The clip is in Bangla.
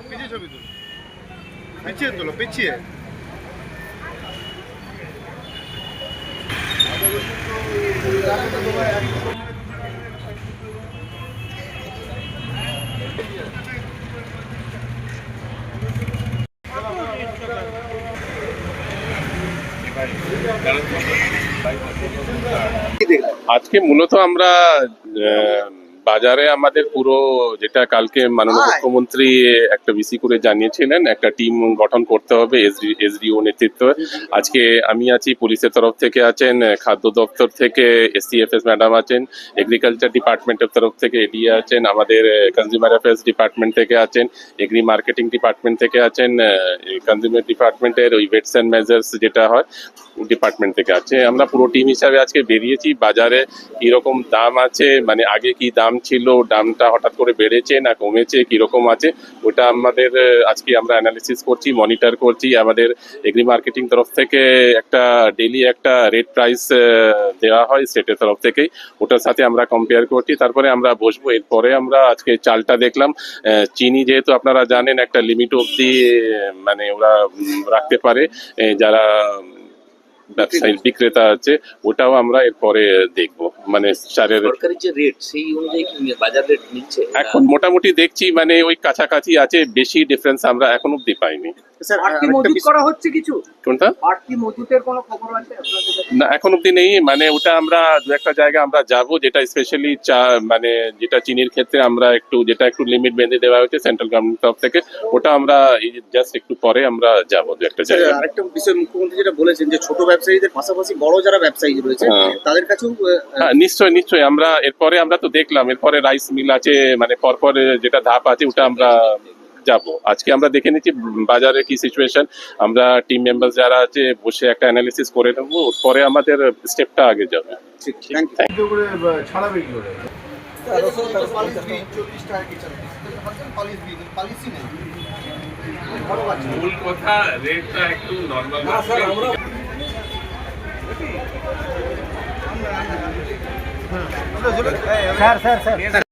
পিছিয়ে ছবি তুলো, পিছিয়ে তোলো, পিছিয়ে। আজকে মূলত আমরা বাজারে আমাদের পুরো যেটা কালকে মাননীয় মুখ্যমন্ত্রী একটা ভিসি করে জানিয়েছিলেন, একটা টিম গঠন করতে হবে এসডিও নেতৃত্বে। আজকে আমি আছি, পুলিশের তরফ থেকে আছেন, খাদ্য দপ্তর থেকে এসসিএফএস ম্যাডাম আছেন, এগ্রিকালচার ডিপার্টমেন্টের তরফ থেকে এডি আছেন, আমাদের কনজিউমার অ্যাফেয়ার্স ডিপার্টমেন্ট থেকে আছেন, এগ্রি মার্কেটিং ডিপার্টমেন্ট থেকে আছেন, কনজিউমার ডিপার্টমেন্টের ওই ভেটস অ্যান্ড মেজার্স যেটা হয় ডিপার্টমেন্ট থেকে আছে। আমরা পুরো টিম হিসাবে আজকে বেরিয়েছি। বাজারে কিরকম দাম আছে, মানে আগে কি দাম ছিল, দামটা হঠাৎ করে বেড়েছে না কমেছে, কিরকম আছে, ওটা আমাদের আজকে আমরা অ্যানালিসিস করছি, মনিটর করছি। আমাদের এগ্রি মার্কেটিং তরফ থেকে একটা ডেইলি একটা রেট প্রাইস দেওয়া হয় স্টেটের তরফ থেকেই, ওটার সাথে আমরা কম্পেয়ার করছি, তারপরে আমরা বসবো। এরপরে আমরা আজকে চালটা দেখলাম, চিনি যেহেতু আপনারা জানেন একটা লিমিট অবধি মানে ওরা রাখতে পারে যারা ব্যবসায়ী বিক্রেতা আছে, ওটাও আমরা এরপরে দেখবো। মানে চালের সরকারি যে রেট সেই অনুযায়ী বাজার রেট নিচ্ছে এখন মোটামুটি দেখছি, মানে ওই কাছাকাছি আছে, বেশি ডিফারেন্স আমরা এখন অব্দি পাইনি। করা হচ্ছে কিছু কোনটা বাড়তি মজুতের কোনো খবর আছে আপনাদের কাছে? না, এখন অব্দি নেই। মানে ওটা আমরা দু একটা জায়গায় আমরা যাব, যেটা স্পেশালি মানে যেটা চিনির ক্ষেত্রে আমরা যেটা একটু লিমিট বেঁধে দেওয়া হয়েছে সেন্ট্রাল গভর্নমেন্ট তরফ থেকে, ওটা আমরা জাস্ট একটু পরে আমরা যাব দু একটা জায়গায়। আরেকটা বিষয় মুখ্যমন্ত্রী যেটা বলেছেন যে ছোট ব্যবসায়ীদের পাশাপাশি বড় যারা ব্যবসায়ী রয়েছে তাদের কাছেও হ্যাঁ, নিশ্চয়ই নিশ্চয়ই। আমরা এরপরে আমরা তো দেখলাম, এরপরে রাইস মিল আছে, মানে পরপর যেটা ধাপ আছে ওটা আমরা যাব। আজকে আমরা দেখে নিচ্ছি বাজারে কি সিচুয়েশন, আমরা টিম মেম্বার যারা আছে বসে একটা অ্যানালিসিস করে নেবো, পরে আমাদের স্টেপটা আগে যাবে। ছাড়াবে কি করে? মূল কথা রেটটা একটু নরমাল। স্যার